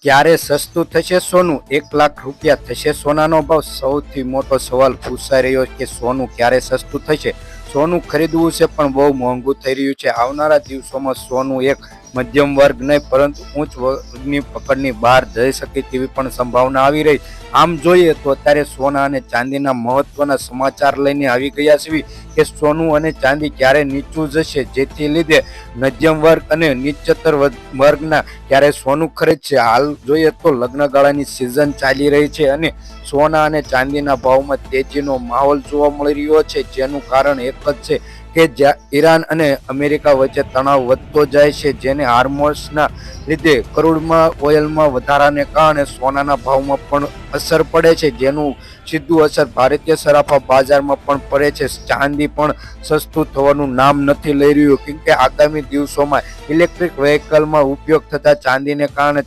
ક્યારે સસ્તું થશે સોનું? 1 લાખ રૂપિયા થશે સોનાનો ભાવ? સૌથી મોટો સવાલ પૂછાઈ રહ્યો છે કે સોનું ક્યારે સસ્તું થશે. સોનું ખરીદવું છે પણ બહુ મોંઘું થઈ રહ્યું છે. આવનારા દિવસોમાં સોનું એક મધ્યમ વર્ગ નહીં પરંતુ ઉચ્ચ વર્ગની પકડની બહાર જઈ શકે તેવી પણ સંભાવના આવી રહી. આમ જોઈએ તો અત્યારે સોના અને ચાંદીના મહત્વના સમાચાર લઈને આવી ગયા છે કે સોનું અને ચાંદી ક્યારે નીચું જશે, જેથી લીધે મધ્યમ વર્ગ અને નીચતર વર્ગના ક્યારે સોનું ખરીદશે. હાલ જોઈએ તો લગ્નગાળાની સિઝન ચાલી રહી છે અને સોના અને ચાંદીના ભાવમાં તેજીનો માહોલ જોવા મળી રહ્યો છે, જેનું કારણ એક જ છે કે જ્યાં ઈરાન અને અમેરિકા વચ્ચે તણાવ વધતો જાય છે, જેને હાર્મોન્સના લીધે ક્રૂડમાં ઓઇલમાં વધારાને કારણે સોનાના ભાવમાં પણ અસર પડે છે, જેનું સીધું અસર ભારતીય સરાફા બજારમાં પણ પડે છે. ચાંદી પણ સસ્તું થવાનું નામ નથી લઈ રહ્યું, કેમ કે આગામી દિવસોમાં ઇલેક્ટ્રિક વ્હીકલમાં ઉપયોગ થતા ચાંદીને કારણે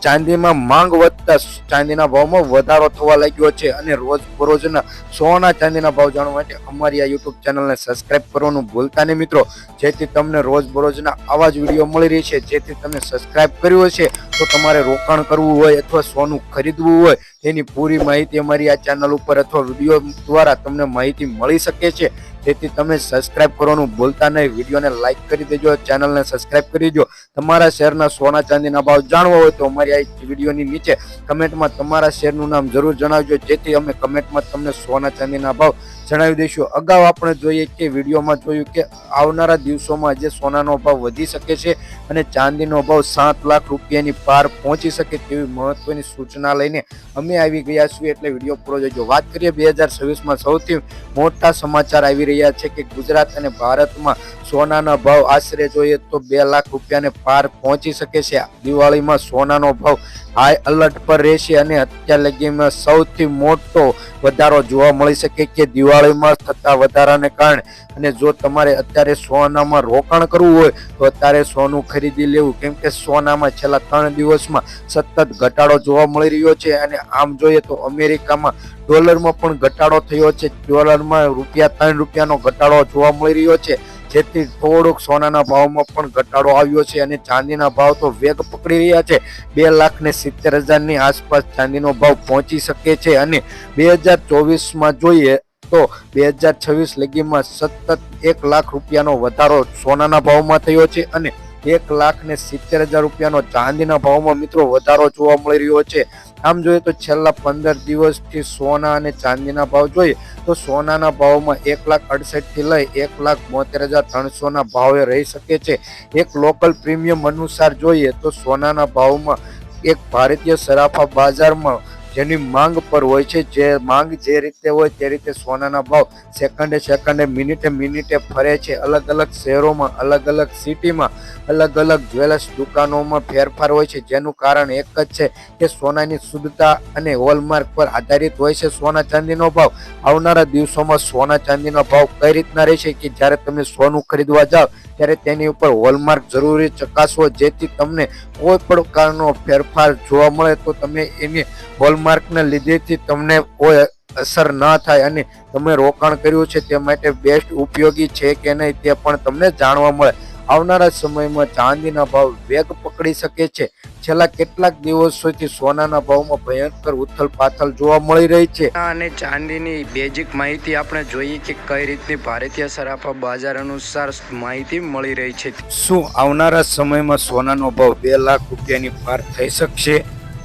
ચાંદીમાં માંગ વધતા ચાંદીના ભાવમાં વધારો થવા લાગ્યો છે. અને રોજબરોજના સોના ચાંદીના ભાવ જાણવા માટે અમારી આ યુટ્યુબ ચેનલને સબસ્ક્રાઇબ કરવાનું ભૂલતા નહીં મિત્રો, જેથી તમને રોજબરોજના આવા જ વિડીયો મળી રહી છે. જેથી તમે સબસ્ક્રાઇબ કર્યું હશે તો તમારે રોકાણ કરવું હોય અથવા સોનું ખરીદવું હોય તેની પૂરી માહિતી અમારી આ ચેનલ ઉપર અથવા વિડીયો દ્વારા તમને માહિતી મળી શકે છે. જેથી તમે સબસ્ક્રાઇબ કરવાનું ભૂલતા નહીં. વિડીયોને લાઇક કરી દેજો, ચેનલને સબસ્ક્રાઇબ કરી દેજો. તમારા શહેરના સોના ચાંદીના ભાવ જાણવા હોય તો અમારી આ વિડીયોની નીચે કમેન્ટમાં તમારા શહેરનું નામ જરૂર જણાવજો, જેથી અમે કમેન્ટમાં તમને સોના ચાંદીના ભાવ જણાવી દઈશું. અગાઉ આપણે જોઈએ કે વિડીયોમાં જોયું કે આવનારા દિવસોમાં જે સોનાનો ભાવ વધી શકે છે અને ચાંદીનો ભાવ 7 લાખ રૂપિયાની પાર પહોંચી શકે તેવી મહત્વની સૂચના લઈને અમે આવી ગયા છીએ, એટલે વિડીયો પૂરો જોજો. વાત કરીએ 2026માં સૌથી મોટા સમાચાર આવી રહ્યા છે કે ગુજરાત અને ભારતમાં સોનાના ભાવ આશરે જોઈએ તો 2 લાખ રૂપિયાને પાર પહોંચી શકે છે. દિવાળીમાં સોનાનો ભાવ હાઈ એલર્ટ પર રહેશે અને અત્યાર લગીમાં સૌથી મોટો વધારો જોવા મળી શકે કે દિવાળીમાં થતા વધારાને કારણે. અને જો તમારે અત્યારે સોનામાં રોકાણ કરવું હોય તો અત્યારે સોનું ખરીદી લેવું, કેમ કે સોનામાં છેલ્લા 3 દિવસમાં સતત ઘટાડો જોવા મળી રહ્યો છે. અને આમ જોઈએ તો અમેરિકામાં ડોલરમાં પણ ઘટાડો થયો છે. ડોલરમાં ₹3 ઘટાડો જોવા મળી રહ્યો છે, જેથી થોડોક સોનાના ભાવમાં પણ ઘટાડો આવ્યો છે. અને ચાંદીના ભાવ તો વેગ પકડી રહ્યા છે. 2,70,000ની આસપાસ ચાંદીનો ભાવ પહોંચી શકે છે. અને 2024માં જોઈએ તો 2026 લગીમાં સતત 1 લાખ રૂપિયાનો વધારો સોનાના ભાવમાં થયો છે અને 1,70,000 રૂપિયાનો ચાંદીના ભાવમાં મિત્રો વધારો જોવા મળી રહ્યો છે. આમ જોઈએ તો છેલ્લા 15 દિવસથી સોના અને ચાંદીના ભાવ જોઈએ તો સોનાના ભાવમાં 1,68,000 થી લઈ 1,72,300 ભાવે રહી શકે છે. એક લોકલ પ્રીમિયમ અનુસાર જોઈએ તો સોનાના ભાવમાં એક ભારતીય સરાફા બજારમાં જેની માંગ પર હોય છે, જે માંગ જે રીતે હોય તે રીતે સોનાના ભાવ સેકન્ડે મિનિટે ફરે છે. અલગ અલગ શહેરોમાં, અલગ અલગ સિટીમાં, અલગ અલગ જ્વેલર્સ દુકાનોમાં ફેરફાર હોય છે, જેનું કારણ એક જ છે કે સોનાની શુદ્ધતા અને હોલમાર્ક પર આધારિત હોય છે સોના ચાંદીનો ભાવ. આવનારા દિવસોમાં સોના ચાંદીનો ભાવ કઈ રીતના રહેશે કે જ્યારે તમે સોનું ખરીદવા જાઓ ત્યારે તેની ઉપર હોલમાર્ક જરૂરી ચકાસવો, જેથી તમને કોઈ પણ પ્રકારનો ફેરફાર જોવા મળે તો તમે એની હોલમાર્કના લીધેથી તમને કોઈ અસર ન થાય અને તમે રોકાણ કર્યું છે તે માટે બેસ્ટ ઉપયોગી છે કે નહીં તે પણ તમને જાણવા મળે. આવનારા સમયમાં ચાંદીના ભાવ વેગ પકડી શકે છે. છેલ્લા કેટલાક દિવસોથી સોનાના ભાવમાં ભયંકર ઉથલ-પાથલ જોવા મળી રહી છે. અને ચાંદીની બેઝિક માહિતી આપણે જોઈએ કે કઈ રીતની ભારતીય સરાફા બજાર અનુસાર માહિતી મળી રહી છે. શું આવનારા સમયમાં સોનાનો ભાવ 2 લાખ રૂપિયાની પાર થઈ શકશે?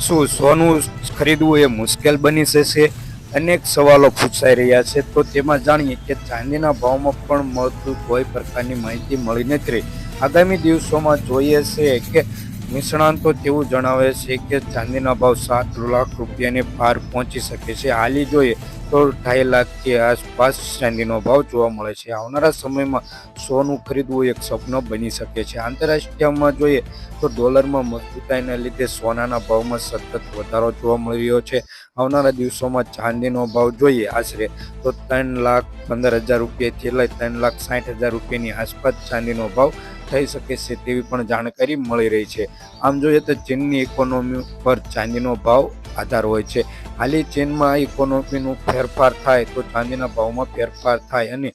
શું સોનું ખરીદવું એ મુશ્કેલ બની જશે? અનેક સવાલો પૂછાઈ રહ્યા છે. તો તેમાં જાણીએ કે ચાંદીના ભાવમાં પણ મળતું કોઈ પ્રકારની માહિતી મળી નથી રહી. આગામી દિવસોમાં જોઈએ છે કે નિષ્ણાતો તેવું જણાવે છે કે ચાંદીના ભાવ 7 લાખ રૂપિયાને પાર પહોંચી શકે છે. હાલી જોઈએ તો 2.5 લાખથી આસપાસ ચાંદીનો ભાવ જોવા મળે છે. આવનારા સમયમાં સોનું ખરીદવું એક સપનું બની શકે છે. આંતરરાષ્ટ્રીયમાં જોઈએ તો ડોલરમાં મજબૂતાઈના લીધે સોનાના ભાવમાં સતત વધારો જોવા મળી રહ્યો છે. આવનારા દિવસોમાં ચાંદીનો ભાવ જોઈએ આશરે તો 3,15,000 રૂપિયાથી લઈ 3,60,000 રૂપિયાની આસપાસ ચાંદીનો ભાવ થઈ શકે છે તેવી પણ જાણકારી મળી રહી છે. આમ જોઈએ તો ચીનની ઇકોનોમી પર ચાંદીનો ભાવ આધાર હોય છે. હાલી ચીનમાં ઇકોનોમીનું ફેરફાર થાય તો ચાંદીના ભાવમાં ફેરફાર થાય અને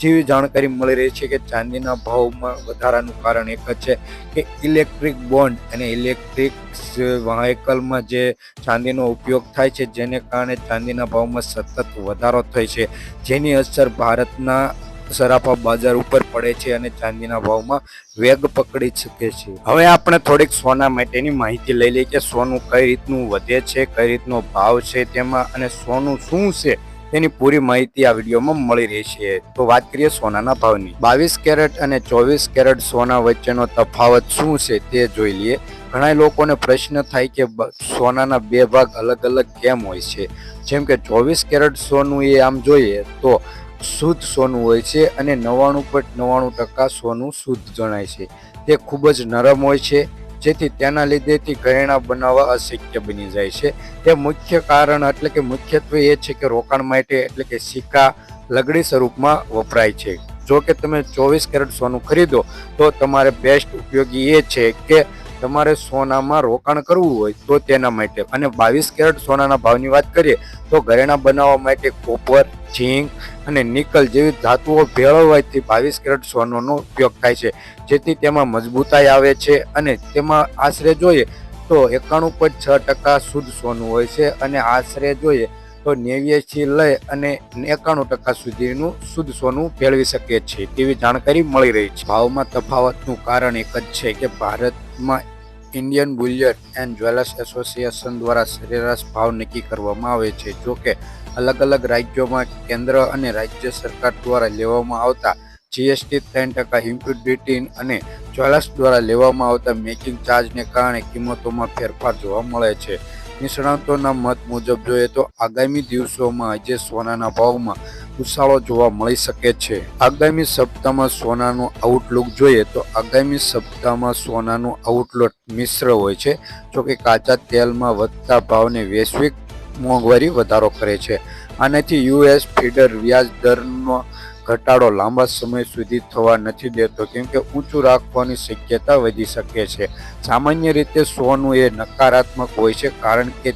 જેવી જાણકારી મળી રહી છે કે ચાંદીના ભાવમાં વધારાનું કારણ એક જ છે કે ઇલેક્ટ્રિક બોન્ડ અને ઇલેક્ટ્રિક વ્હીકલમાં જે ચાંદીનો ઉપયોગ થાય છે, જેને કારણે ચાંદીના ભાવમાં સતત વધારો થાય છે, જેની અસર ભારતના સરાફા બજાર ઉપર પડે છે અને ચાંદીના ભાવમાં વેગ પકડી શકે છે. હવે આપણે થોડીક સોના માટેની માહિતી લઈ લઈએ કે સોનું કઈ રીતનું વધે છે, કઈ રીતનો ભાવ છે તેમાં, અને સોનું શું છે તેની પૂરી માહિતી આ વિડીયોમાં મળી રહી છે. તો વાત કરીએ સોનાના ભાવની. 22 કેરેટ અને 24 કેરેટ સોના વચ્ચેનો તફાવત શું છે તે જોઈ લઈએ. ઘણા લોકોને પ્રશ્ન થાય કે સોનાના બે ભાગ અલગ અલગ કેમ હોય છે. જેમ કે 24 કેરેટ સોનું એ આમ જોઈએ તો શુદ્ધ સોનું હોય છે અને 99.99% સોનું શુદ્ધ જણાય છે. તે ખૂબ જ નરમ હોય છે, જેથી તેના લીધેથી ઘરેણાં બનાવવા અશક્ય બની જાય છે. તે મુખ્ય કારણ એટલે કે મુખ્યત્વે એ છે કે રોકાણ માટે એટલે કે સિક્કા લગડી સ્વરૂપમાં વપરાય છે. જો કે તમે 24 કેરેટ સોનું ખરીદો તો તમારે બેસ્ટ ઉપયોગી એ છે કે તમારે સોનામાં રોકાણ કરવું હોય તો તેના માટે. અને 22 કેરેટ સોનાના ભાવની વાત કરીએ તો ઘરેણાં બનાવવા માટે કોપર, ઝીંક અને નિકલ જેવી ધાતુઓ ભેળવવાથી 22 કેરેટ સોનાનો ઉપયોગ થાય છે, જેથી તેમાં મજબૂતાઈ આવે છે અને તેમાં આશરે જોઈએ તો 91.6% શુદ્ધ સોનું હોય છે અને આશરે જોઈએ તો 89 લઈ અને 91% સુધીનું શુદ્ધ સોનું ભેળવી શકે છે તેવી જાણકારી મળી રહી છે. ભાવમાં તફાવતનું કારણ એક જ છે કે ભારતમાં Indian Boolean and jewellers association દ્વારા સરેરાશ ભાવ નક્કી કરવામાં આવે છે. જો કે અલગ અલગ રાજ્યોમાં કેન્દ્ર અને રાજ્ય સરકાર દ્વારા લેવામાં આવતા જીએસટી, 3% ઇમ્પોર્ટ ડ્યુટી અને જ્વેલર્સ દ્વારા લેવામાં આવતા મેકિંગ ચાર્જને કારણે કિંમતોમાં ફેરફાર જોવા મળે છે. નિષ્ણાતોના મત મુજબ જોઈએ તો આગામી દિવસોમાં આજે સોનાના ભાવમાં ઉછાળો જોવા મળી શકે છે. આગામી સપ્તાહમાં સોનાનું આઉટલુક જોઈએ તો આગામી સપ્તાહમાં સોનાનું આઉટલુક મિશ્ર હોય છે. જોકે કાચા તેલમાં વધતા ભાવને વૈશ્વિક મોંઘવારી વધારો કરે છે. આનાથી યુએસ ફેડરલ વ્યાજ દરનો ઘટાડો લાંબા સમય સુધી થવા નથી દેતો, કેમ કે ઊંચું રાખવાની શક્યતા વધી શકે છે. સામાન્ય રીતે સોનું એ નકારાત્મક હોય છે કારણ કે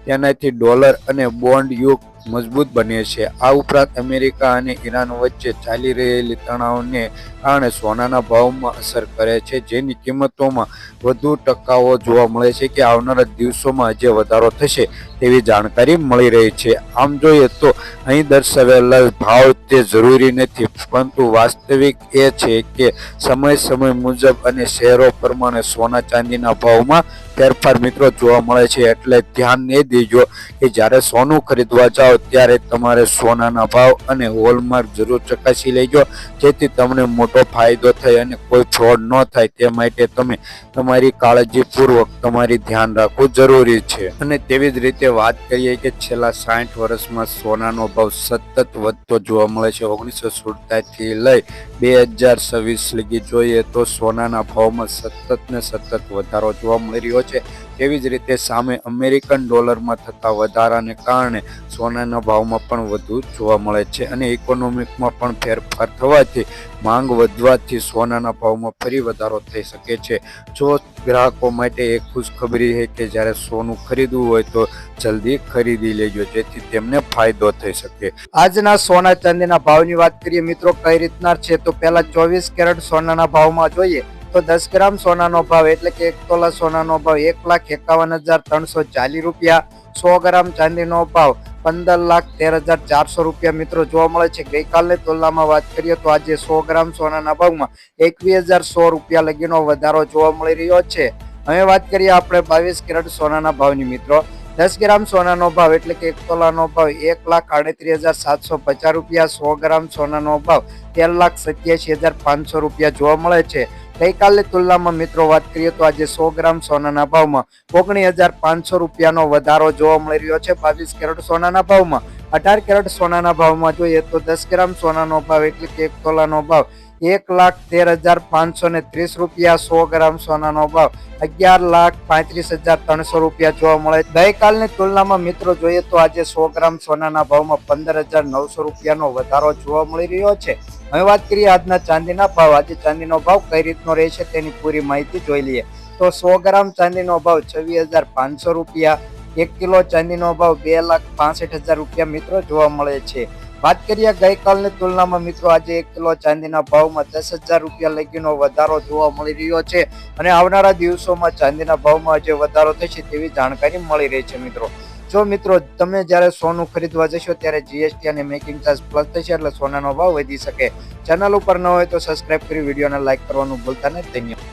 તેનાથી ડોલર અને બોન્ડ યુગ મજબૂત બને છે. આ ઉપરાંત અમેરિકા અને ઈરાન વચ્ચે ચાલી રહેલી તણાવને કારણે સોનાના ભાવમાં અસર કરે છે, જેની કિંમતોમાં વધુ ટકાવો જોવા મળે છે કે આવનારા દિવસોમાં હજી વધારો થશે તેવી જાણકારી મળી રહી છે. આમ જોઈએ તો અહીં દર્શાવેલા ભાવ તે જરૂરી નથી, પરંતુ વાસ્તવિક એ છે કે સમય મુજબ અને શહેરો પ્રમાણે સોના ચાંદીના ભાવમાં ફેરફાર મિત્રો જોવા મળે છે. એટલે ધ્યાન એ દેજો કે જ્યારે સોનું ખરીદવા જાઓ ત્યારે તમારે સોનાના ભાવ અને હોલમાર્ક જરૂર ચકાસી લેજો, જેથી તમને મોટો ફાયદો થાય અને કોઈ ફ્રોડ ન થાય. તે માટે તમે તમારી કાળજીપૂર્વક તમારી ધ્યાન રાખવું જરૂરી છે. અને તેવી જ રીતે વાત કરીએ કે છેલ્લા 60 વર્ષમાં સોનાનો ભાવ સતત વધતો જોવા મળે છે. 1947 થી લઈ 2026 લગી જોઈએ તો સોનાના ભાવમાં સતત વધારો જોવા મળી રહ્યો છે. તેવી જ રીતે સામે અમેરિકન ડોલરમાં થતા વધારાને કારણે સોનાના ભાવમાં પણ વધુ જોવા મળે છે અને ઇકોનોમિકમાં પણ ફેરફાર થવાથી માંગ વધવાથી સોનાના ભાવમાં ફરી વધારો થઈ શકે છે. જો ગ્રાહકો માટે એક ખુશખબરી છે કે જ્યારે સોનું ખરીદવું હોય તો જલ્દી ખરીદી લેજો, જેથી તેમને ફાયદો થઈ શકે. આજના સોના ચાંદીના ભાવની વાત કરીએ મિત્રો કઈ રીતના છે તો પહેલા 24 કેરેટ સોનાના ભાવમાં જોઈએ તો 10 ગ્રામ સોનાનો ભાવ એટલે કે 1 તોલા સોનાનો ભાવ 1,51,340 રૂપિયા. 100 ગ્રામ ચાંદીનો ભાવ 15,13,400 રૂપિયા મિત્રો જોવા મળે છે. ગઈકાલની તુલનામાં વાત કરીએ તો આજે 100 ગ્રામ સોનાના ભાવમાં 21,100 રૂપિયા લગીનો વધારો જોવા મળી રહ્યો છે. હવે વાત કરીએ આપણે 22 કેરેટ સોનાના ભાવની મિત્રો. 10 ગ્રામ સોનાનો ભાવ એટલે કે 1 તોલાનો ભાવ 1,38,750 રૂપિયા. 100 ગ્રામ સોનાનો ભાવ 13,87,500 રૂપિયા જોવા મળે છે. ગઈકાલની તુલનામાં મિત્રો વાત કરીએ તો આજે 100 ગ્રામ સોનાના ભાવમાં 19,500 રૂપિયાનો વધારો જોવા મળી રહ્યો છે. 22 કેરેટ સોનાના ભાવમાં 18 કેરેટ સોનાના ભાવમાં જોઈએ તો 10 ગ્રામ સોનાનો ભાવ એટલે કે 1 તોલાનો ભાવ 1,13,530 રૂપિયા. 100 ગ્રામ સોનાનો ભાવ 11,35,300 રૂપિયા જોવા મળે. ગઈકાલની તુલનામાં મિત્રો જોઈએ તો આજે 100 ગ્રામ સોનાના ભાવમાં 15,900 રૂપિયાનો વધારો જોવા મળી રહ્યો છે. હવે વાત કરીએ આજના ચાંદીના ભાવ. આજે ચાંદીનો ભાવ કઈ રીતનો રહેશે તેની પૂરી માહિતી જોઈ લઈએ. તો 100 ગ્રામ ચાંદીનો ભાવ 26,500 રૂપિયા. 1 કિલો ચાંદીનો ભાવ 2,65,000 રૂપિયા મિત્રો જોવા મળે છે. વાત કરીએ ગઈકાલની તુલનામાં મિત્રો આજે 1 કિલો ચાંદીના ભાવમાં 10,000 રૂપિયા લગીનો વધારો જોવા મળી રહ્યો છે અને આવનારા દિવસોમાં ચાંદીના ભાવમાં જે વધારો થશે તેવી જાણકારી મળી રહી છે મિત્રો. જો મિત્રો તમે જ્યારે સોનું ખરીદવા જશો ત્યારે જીએસટી અને મેકિંગ ચાર્જ પ્લસ થશે એટલે સોનાનો ભાવ વધી શકે. ચેનલ ઉપર ન હોય તો સબસ્ક્રાઇબ કરી વિડીયોને લાઈક કરવાનું ભૂલતા નહીં. ધન્યવાદ.